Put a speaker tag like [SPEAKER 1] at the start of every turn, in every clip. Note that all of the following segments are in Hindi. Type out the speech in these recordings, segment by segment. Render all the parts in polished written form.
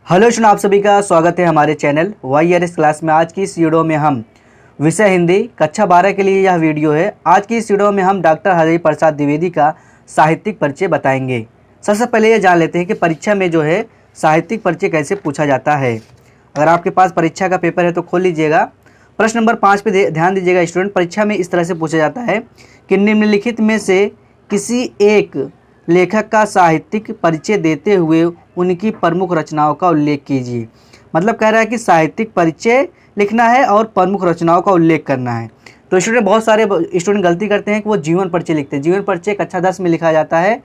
[SPEAKER 1] हेलो स्टूडेंट, आप सभी का स्वागत है हमारे चैनल YRS क्लास में। आज की इस वीडियो में हम विषय हिंदी कक्षा 12 के लिए यह वीडियो है। आज की इस वीडियो में हम डॉक्टर हजारी प्रसाद द्विवेदी का साहित्यिक परिचय बताएंगे। सबसे पहले ये जान लेते हैं कि परीक्षा में जो है साहित्यिक परिचय कैसे पूछा जाता है। अगर आपके पास परीक्षा का पेपर है तो खोल लीजिएगा। प्रश्न नंबर 5 पे ध्यान दीजिएगा स्टूडेंट। परीक्षा में इस तरह से पूछा जाता है कि निम्नलिखित में से किसी एक लेखक का साहित्यिक परिचय देते हुए उनकी प्रमुख रचनाओं का उल्लेख कीजिए। मतलब कह रहा है कि साहित्यिक परिचय लिखना है और प्रमुख रचनाओं का उल्लेख करना है। तो स्टूडेंट, बहुत सारे स्टूडेंट गलती करते हैं कि वो जीवन परिचय लिखते हैं। जीवन परिचय कक्षा 10 में लिखा जाता है,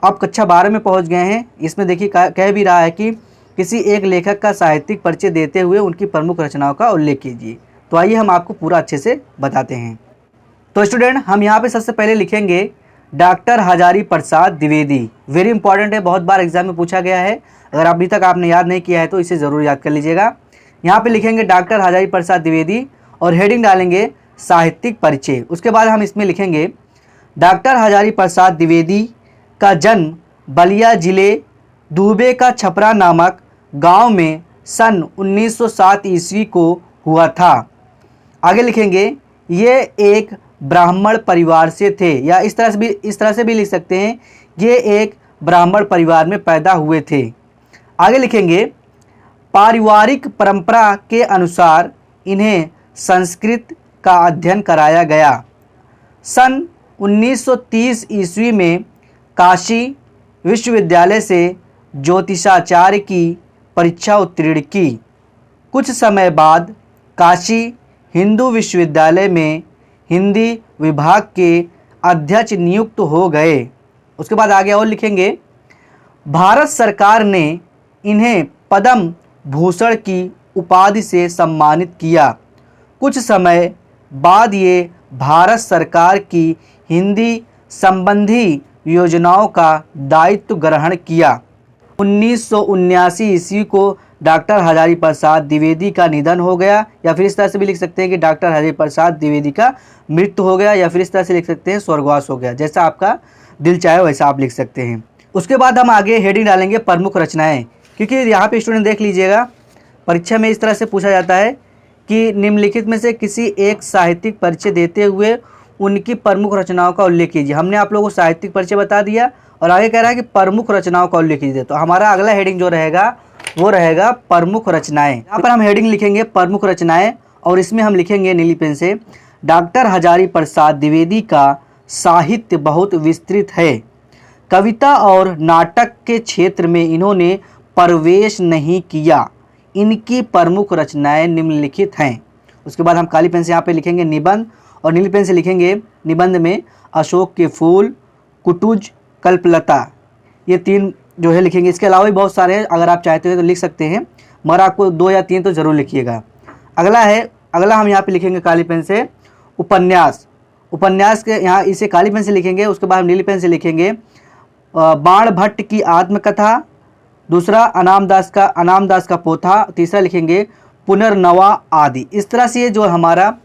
[SPEAKER 1] अब कक्षा 12 में पहुंच गए हैं। इसमें देखिए कह भी रहा है कि किसी एक लेखक का साहित्यिक परिचय देते हुए उनकी प्रमुख रचनाओं का उल्लेख कीजिए। तो आइए हम आपको पूरा अच्छे से बताते हैं। तो स्टूडेंट, हम यहाँ पे सबसे पहले लिखेंगे doctor Hazari Prasad Dwivedi. Very important है, बहुत बार एग्जाम में पूछा गया है। अगर अभी तक आपने याद नहीं किया है तो इसे ज़रूर याद कर लीजिएगा। यहाँ पे लिखेंगे डॉक्टर हजारी प्रसाद द्विवेदी और हेडिंग डालेंगे साहित्यिक परिचय। उसके बाद हम इसमें लिखेंगे डॉक्टर हजारी प्रसाद द्विवेदी का जन्म बलिया जिले दुबे का छपरा नामक गाँव में सन 1907 ईस्वी को हुआ था। आगे लिखेंगे ये एक ब्राह्मण परिवार से थे, या इस तरह से भी लिख सकते हैं ये एक ब्राह्मण परिवार में पैदा हुए थे। आगे लिखेंगे पारिवारिक परंपरा के अनुसार इन्हें संस्कृत का अध्ययन कराया गया। सन 1930 ईस्वी में काशी विश्वविद्यालय से ज्योतिषाचार्य की परीक्षा उत्तीर्ण की। कुछ समय बाद काशी हिंदू विश्वविद्यालय में हिंदी विभाग के अध्यक्ष नियुक्त हो गए। उसके बाद आगे और लिखेंगे भारत सरकार ने इन्हें पद्म भूषण की उपाधि से सम्मानित किया। कुछ समय बाद ये भारत सरकार की हिंदी संबंधी योजनाओं का दायित्व ग्रहण किया। 1979 ईस्वी को डॉक्टर हजारी प्रसाद द्विवेदी का निधन हो गया, या फिर इस तरह से भी लिख सकते हैं कि डॉक्टर हजारी प्रसाद द्विवेदी का मृत्यु हो गया, या फिर इस तरह से लिख सकते हैं स्वर्गवास हो गया। जैसा आपका दिल चाहे वैसा आप लिख सकते हैं। उसके बाद हम आगे हेडिंग डालेंगे प्रमुख रचनाएं, क्योंकि यहाँ पे स्टूडेंट देख लीजिएगा परीक्षा में इस तरह से पूछा जाता है कि निम्नलिखित में से किसी एक साहित्यिक परिचय देते हुए उनकी प्रमुख रचनाओं का उल्लेख कीजिए। हमने आप लोगों को साहित्यिक परिचय बता दिया और आगे कह रहा है कि प्रमुख रचनाओं का उल्लेख कीजिए। तो हमारा अगला हेडिंग जो रहेगा वो रहेगा प्रमुख रचनाएं। यहाँ पर हम हेडिंग लिखेंगे प्रमुख रचनाएं और इसमें हम लिखेंगे नीली पेन से डॉक्टर हजारी प्रसाद द्विवेदी का साहित्य बहुत विस्तृत है। कविता और नाटक के क्षेत्र में इन्होंने प्रवेश नहीं किया। इनकी प्रमुख रचनाएं निम्नलिखित हैं। उसके बाद हम काली पेन से यहाँ पे लिखेंगे निबंध और नीली पेन से लिखेंगे निबंध में अशोक के फूल, कुटुज, कल्पलता, ये 3 जो है लिखेंगे। इसके अलावा भी बहुत सारे हैं, अगर आप चाहते हो तो लिख सकते हैं, मगर आपको 2 या 3 तो ज़रूर लिखिएगा। अगला हम यहाँ पे लिखेंगे काली पेन से उपन्यास। उपन्यास के यहाँ इसे काली पेन से लिखेंगे। उसके बाद हम नीली पेन से लिखेंगे बाण भट्ट की आत्मकथा, दूसरा अनाम दास का पोथा, तीसरा लिखेंगे पुनर्नवा आदि। इस तरह से ये जो हमारा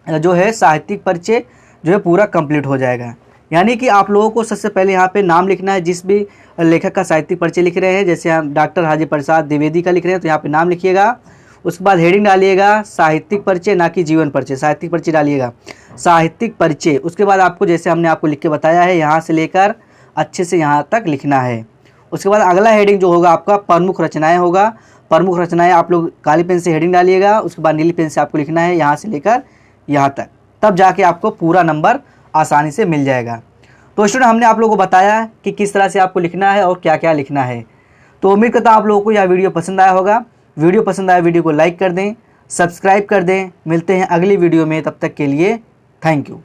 [SPEAKER 1] जो है साहित्यिक परिचय जो है पूरा कंप्लीट हो जाएगा। यानी कि आप लोगों को सबसे पहले यहाँ पे नाम लिखना है जिस भी लेखक का साहित्यिक परिचय लिख रहे हैं। जैसे हम डॉक्टर हजारी प्रसाद द्विवेदी का लिख रहे हैं तो यहाँ पे नाम लिखिएगा। उसके बाद हेडिंग डालिएगा साहित्यिक परिचय, ना कि जीवन परिचय। साहित्यिक परिचय डालिएगा, साहित्यिक परिचय। उसके बाद आपको जैसे हमने आपको लिख के बताया है यहाँ से लेकर अच्छे से यहाँ तक लिखना है। उसके बाद अगला हेडिंग जो होगा आपका प्रमुख रचनाएँ होगा। प्रमुख रचनाएँ आप लोग काली पेन से हेडिंग डालिएगा। उसके बाद नीली पेन से आपको लिखना है यहाँ से लेकर यहाँ तक, तब जाके आपको पूरा नंबर आसानी से मिल जाएगा। तो स्टूडेंट, हमने आप लोगों को बताया कि किस तरह से आपको लिखना है और क्या क्या लिखना है। तो उम्मीद करता हूँ आप लोगों को यह वीडियो पसंद आया होगा। वीडियो पसंद आया वीडियो को लाइक कर दें, सब्सक्राइब कर दें। मिलते हैं अगली वीडियो में, तब तक के लिए थैंक यू।